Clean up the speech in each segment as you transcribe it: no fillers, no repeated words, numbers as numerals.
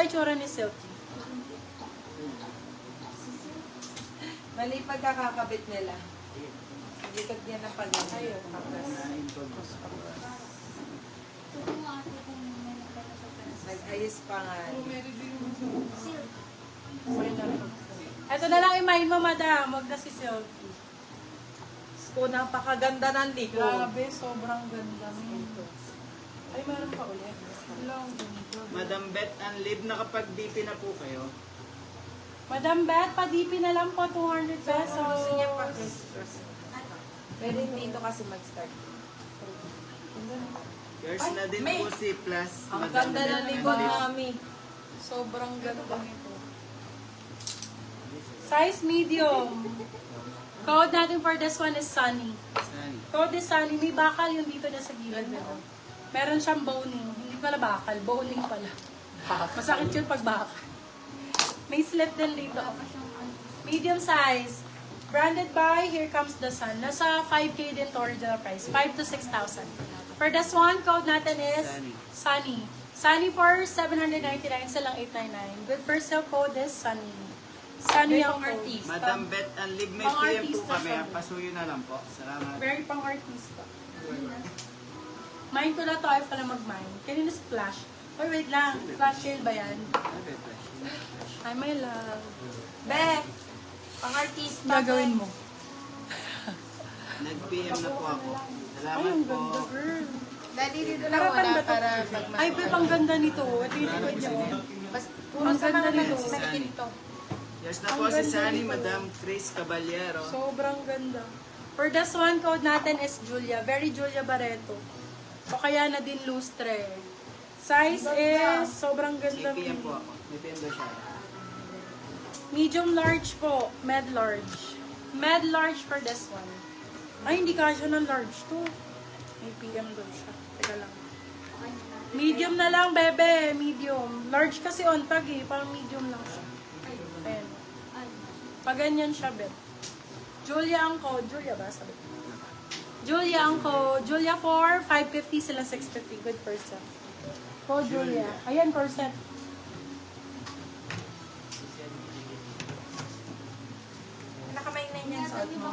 ba itsura ni Silky? Mali pagkakakabit nila. Likod niya ng pag-ibig. Ayun. Nag-ayos pa nga. Ito na lang imahin mo, madam. Huwag na si Silky. Ko, napakaganda ng likod. Grabe, sobrang ganda. Ay, meron pa ulit. Long ganda. Madam Bet and Liv, nakapag-DP na po kayo. Madam Beth, pa-DP na lang po, 200 pesos. Gusto niya pa Christmas. Pero dito kasi mag-start. Yours Ay, na din may- po si Plus. Ang Madam ganda Bet ng and likod Liv. mami. Sobrang ganda nito. Size medium. Code natin for this one is Sunny. Saan? Code is Sunny. May bakal yung dito na sa gilid. Meron siyang boning. Hindi pala bakal. Boning pala. Masakit yun pag bakal. May slit din dito. Medium size. Branded by Here Comes the Sun. Nasa 5K din to original price. 5 to 6,000. For this one, code natin is Sunny. Sunny for 799, silang 899. Good for sale code is Sunny. Sunny ang code. Madam Bet and Liv, may Pang PM po artista kami. siya. Pasuyo na lang po. Salamat. Very pang artista. Mine ko na to, ay pala mag-mine. Kanina si Flash. Oy, wait lang. Flash sale ba yan? Ay, my love. Be, pang-artista. Gagawin mo. Nag-PM na po ako. Ay, Salamat ang po. ganda, girl. Daddy, dito na Harapan wala ba to? para pag Ay, babe, ang ganda nito. Ito yung likod niya. oh. Ang ganda nito. Ito. Yours na Ang po si ganda Sunny, nito. Madam Chris Caballero. Sobrang ganda. For this one, code natin is Julia. Very Julia Barreto. O kaya na din lustre. Size is sobrang ganda. May PM po ako. May PM daw siya. Medium large po. Med large. Med large for this one. Ay, hindi kasya ng large to. May PM doon siya. Teka lang. Medium na lang, bebe. Medium. Large kasi on tag eh. Parang medium lang siya. Ayan. Pag ganyan siya, bebe. Julia ang code. Julia ba? Sabi ko. Julia ang code. Julia for 550 sila 650. Good person. Code Julia. Ayan, corset. Nakamainay niyan sa mo.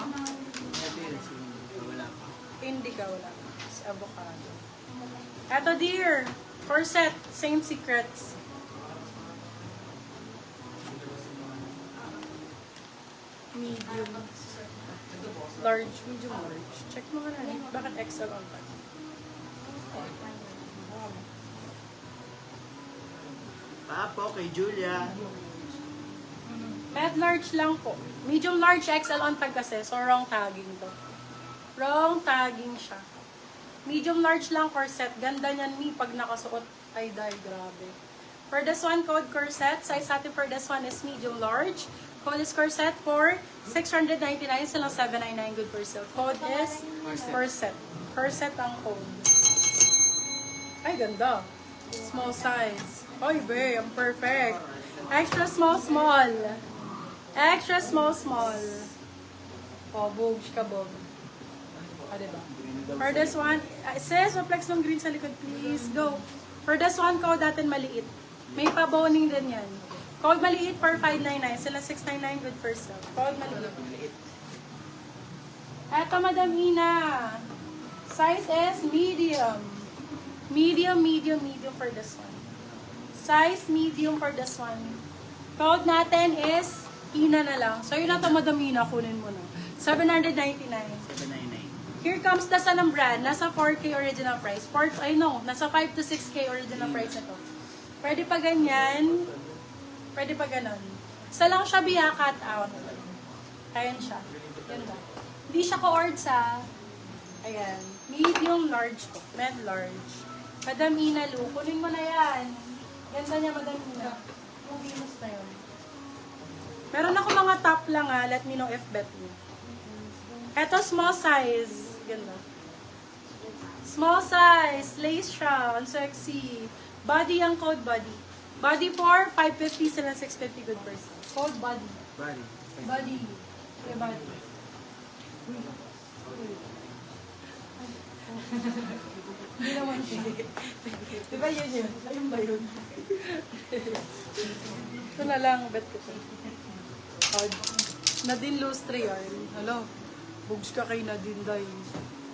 Wala pa. Hindi ka wala. Si avocado. Eto dear. Corset. Same secrets. Medium. Large. Medium large. Check mo ka na. Bakit XL on tag? Papo kay Julia. Med large lang po. Medium large XL on tag kasi. So wrong tagging to. Wrong tagging siya. Medium large lang corset. Ganda niyan ni pag nakasuot. Ay dahil grabe. For this one, code corset. Size natin for this one is medium large. Code is corset for 699. Silang 799. Good for sale. Code is corset. Corset ang code. Ay ganda. Small size. Oy be, ang perfect. Extra small small. Extra small small. Oh, bogs ka bog. Ah, diba? For this one, sis, flex ng green sa likod, please. Go. For this one, code natin maliit. May pa-boning din yan. Code maliit for 599. Sila 699, good for sale. Code maliit. Eto, Madam Ina. Size is medium. Medium, medium, medium for this one. Size medium for this one. Code natin is Ina na lang. So, yun na ito, Madam Ina. Kunin mo na. 799. 799. Here comes the sun ng brand. Nasa 4K original price. Nasa 5 to 6K original price na to. Pwede pa ganyan. Pwede pa ganon. Isa lang siya biya cut out. Ayan siya. Yan ba? Hindi siya ka-ord sa... Ayan. Medium large po. Med large. Madam Ina, Lu. Kunin mo na yan. Ganda niya, Madam Ina. Yung Venus na yun. Meron ako mga top lang ha. Let me know if bet mo. Ito, small size. Ganda. Small size. Lace siya. Ang sexy. Body ang code body. Body for 550 sila 650 good person. Code body. Bali. Body. Okay, body. Hindi naman siya. Di ba yun yun? Ayun ba yun? Ito na lang, bet ko. Nadine Lustre yan. Hello, bugs ka kay Nadine dahil.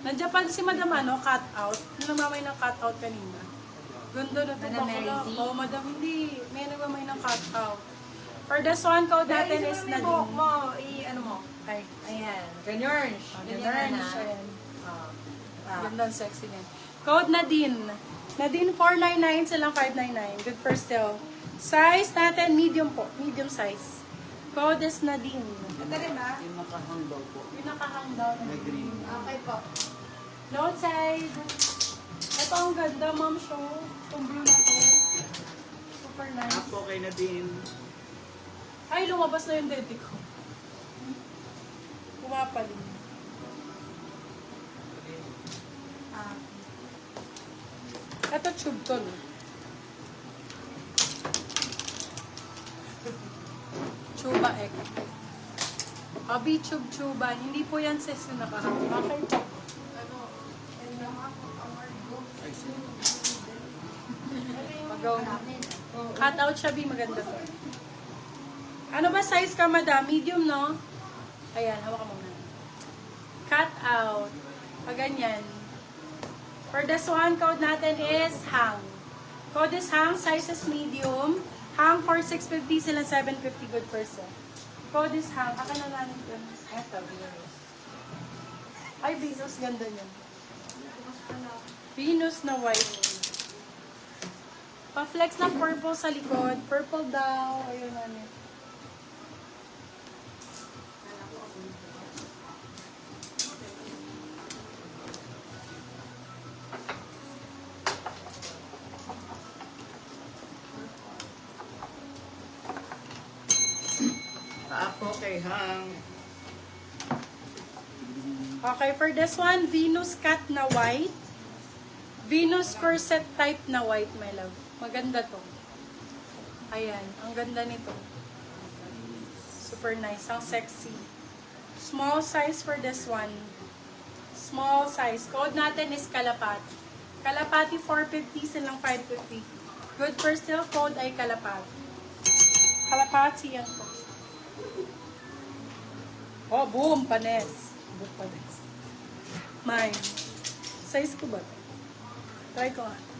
Nandiyan pa si Madam cut out. Nagmamay ng cut out kanina. Ganda na ito. Madam Mary Z? Oo, Madam, hindi. May nagmamay ng cut out. For this one, code natin is Nadine. Nadine. mo, ano mo? Ay, Ayan. Ganyan. ganyan na. siya yan. Ah. Ganda, sexy niyan. Code Nadine. Nadine 499, silang 599. Good for still. Size natin, medium po. Medium size. Code is Nadine. Ito rin ba? Yung nakahang daw po. Yung nakahang down. May green. Okay po. Load side. Ito ang ganda, ma'am show. Itong blue na to. Super nice. Apo kay Nadine. Ay, lumabas na yung dede ko. Pumapaling. Ah. Ito tube to, no? Chuba egg. Abi tube chuba. Hindi po yan sis na nakahang. Okay po. Magaw. Cut out siya, Bi. Maganda to. Ano ba size ka, madam? Medium, no? Ayan, hawak ka muna. Cut out. Pag ganyan. For this one, code natin is hang. Code is hang, size is medium. Hang for 650, sila 750, good person. Code is hang. Aka na namin ito. Eto, Venus. Ay, Venus, ganda niyan. Venus na white. Pa-flex ng purple sa likod. Purple daw. Ayun ano. Apo kay Hang. Okay, for this one, Venus cut na white. Venus corset type na white, my love. Maganda to. Ayan, ang ganda nito. Super nice, ang sexy. Small size for this one. Small size. Code natin is Kalapati. Kalapati 450, silang 550. Good for still, code ay Kalapati. Kalapati yan po. Oh, boom! Panes. Boom, panes. Mine. Size ko ba? Try ko nga.